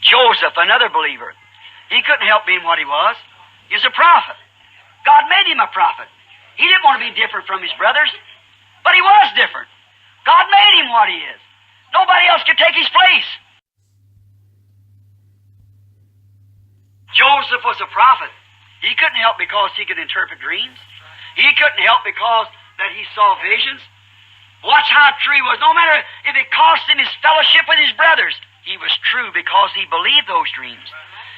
Joseph, another believer, he couldn't help being what he was. He was a prophet. God made him a prophet. He didn't want to be different from his brothers, but he was different. God made him what he is. Nobody else could take his place. Joseph was a prophet. He couldn't help because he could interpret dreams. He couldn't help because that he saw visions. Watch how true he was. No matter if it cost him his fellowship with his brothers, he was true because he believed those dreams.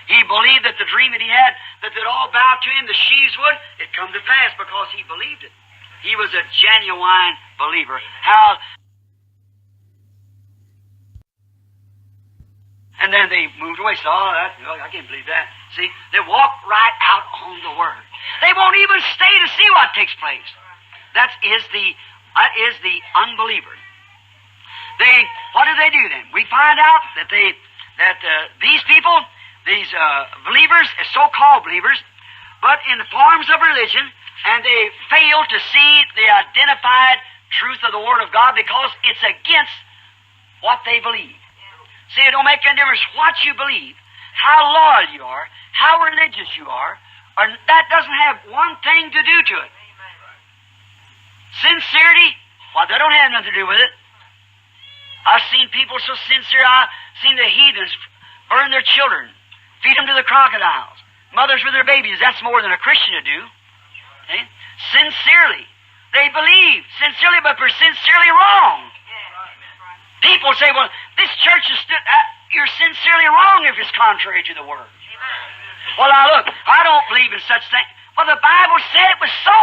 He believed that the dream that he had, that they'd all bow to him, the sheaves would, it come to pass because he believed it. He was a genuine believer. And then they moved away. So, I can't believe that. See, they walked right out on the Word. They won't even stay to see what takes place. That is the unbeliever. What do they do then? We find out that these people, these believers, so-called believers, but in the forms of religion, and they fail to see the identified truth of the Word of God because it's against what they believe. See, it don't make any difference what you believe, how loyal you are, how religious you are, or that doesn't have one thing to do to it. Sincerity, well, that don't have nothing to do with it. I've seen people so sincere, I've seen the heathens burn their children, feed them to the crocodiles, mothers with their babies. That's more than a Christian to do. Okay? Sincerely. They believe sincerely, but they're sincerely wrong. People say, well, this church is you're sincerely wrong if it's contrary to the Word. Well, now look, I don't believe in such things. Well, the Bible said it was so.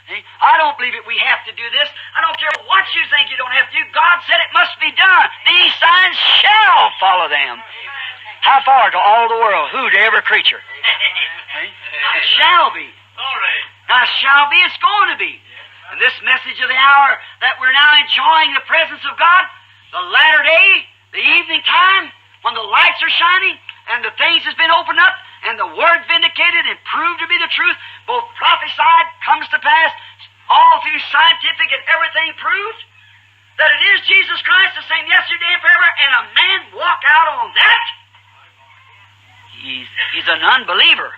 See? I don't believe it. We have to do this. I don't care what you think you don't have to do. God said it must be done. These signs shall follow them. How far to all the world? Who to every creature? See? It shall be. Now, shall be, it's going to be. And this message of the hour that we're now enjoying the presence of God, the latter day, the evening time, when the lights are shining and the things has been opened up and the Word vindicated and proved to be the truth, both prophesied, comes to pass, all through scientific and everything proved that it is Jesus Christ the same yesterday and forever, and a man walk out on that, he's an unbeliever.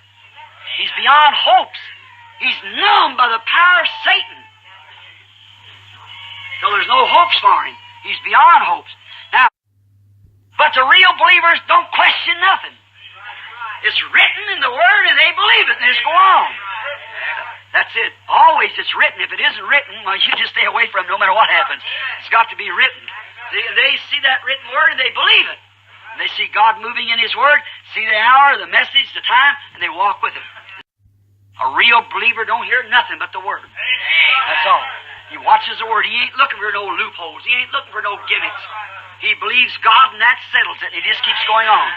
He's beyond hopes. He's numbed by the power of Satan. So there's no hopes for him. He's beyond hopes. Now, but the real believers don't question nothing. It's written in the Word and they believe it and it's go on. That's it. Always it's written. If it isn't written, well, you just stay away from it no matter what happens. It's got to be written. They see that written Word and they believe it. And they see God moving in His Word, see the hour, the message, the time, and they walk with it. A real believer don't hear nothing but the Word. That's all. He watches the Word. He ain't looking for no loopholes. He ain't looking for no gimmicks. He believes God and that settles it. And it just keeps going on.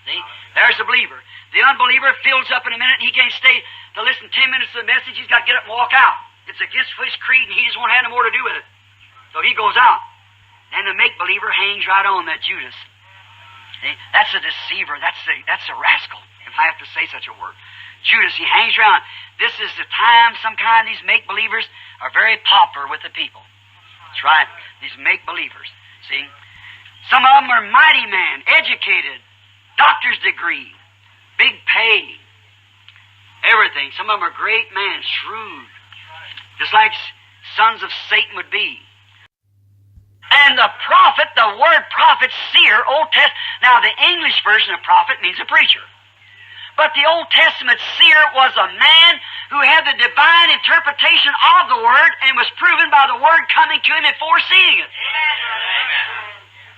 See? There's the believer. The unbeliever fills up in a minute and he can't stay to listen 10 minutes to the message. He's got to get up and walk out. It's against his creed and he just won't have no more to do with it. So he goes out. And the make-believer hangs right on that Judas. See? That's a deceiver. That's a rascal, if I have to say such a word. Judas, he hangs around. This is the time sometimes these make-believers are very popular with the people. That's right. These make-believers. See? Some of them are mighty men, educated, doctor's degree, big pay, everything. Some of them are great men, shrewd, just like sons of Satan would be. And the prophet, the word prophet, seer, Old Testament. Now, the English version of prophet means a preacher. But the Old Testament seer was a man who had the divine interpretation of the Word and was proven by the Word coming to him and foreseeing it. Amen.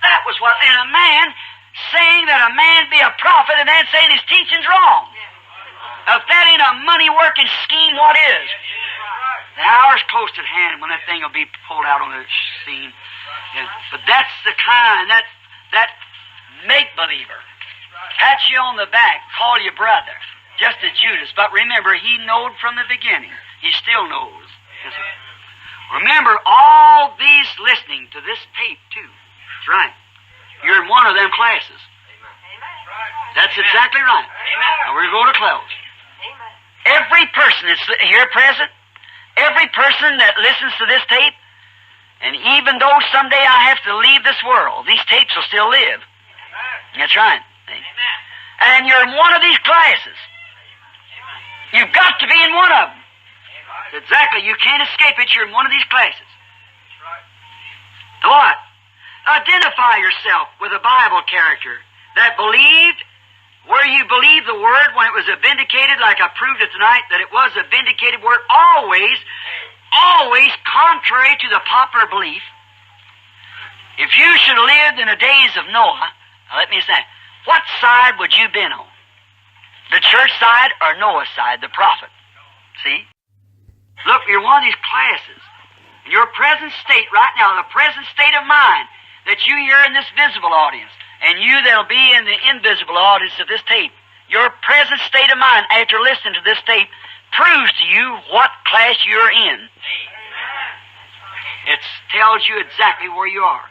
That was what, and a man saying that a man be a prophet and then saying his teaching's wrong. Now, if that ain't a money-working scheme, what is? The hour's close at hand when that thing will be pulled out on the scene. Yeah. But that's the kind, that make-believer. Pat you on the back, call you brother, just as Judas. But remember, he knowed from the beginning. He still knows. Remember, all these listening to this tape, too. That's right. You're in one of them classes. That's exactly right. Now we're going to close. Every person that's here present, every person that listens to this tape, and even though someday I have to leave this world, these tapes will still live. That's right. See? And you're in one of these classes. You've got to be in one of them. Exactly. You can't escape it. You're in one of these classes. What? Identify yourself with a Bible character that believed where you believed the Word when it was a vindicated, like I proved it tonight, that it was a vindicated Word, always contrary to the popular belief. If you should have lived in the days of Noah, now let me say, what side would you been on? The church side or Noah's side, the prophet? See? Look, you're one of these classes. In your present state right now, the present state of mind that you hear in this visible audience, and you that'll be in the invisible audience of this tape, your present state of mind after listening to this tape proves to you what class you're in. It tells you exactly where you are.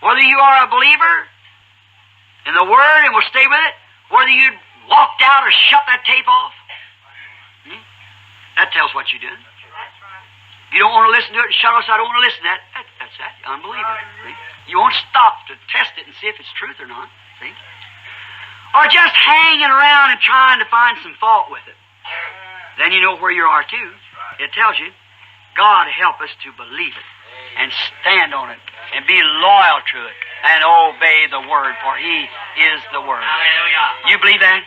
Whether you are a believer in the Word and will stay with it, whether you walked out or shut that tape off, that tells what you're doing. If you don't want to listen to it and shut us, I don't want to listen to that. That's that. Unbeliever. See? You won't stop to test it and see if it's truth or not. See? Or just hanging around and trying to find some fault with it. Then you know where you are too. It tells you, God help us to believe it and stand on it and be loyal to it and obey the Word, for He is the Word. Hallelujah. You believe that?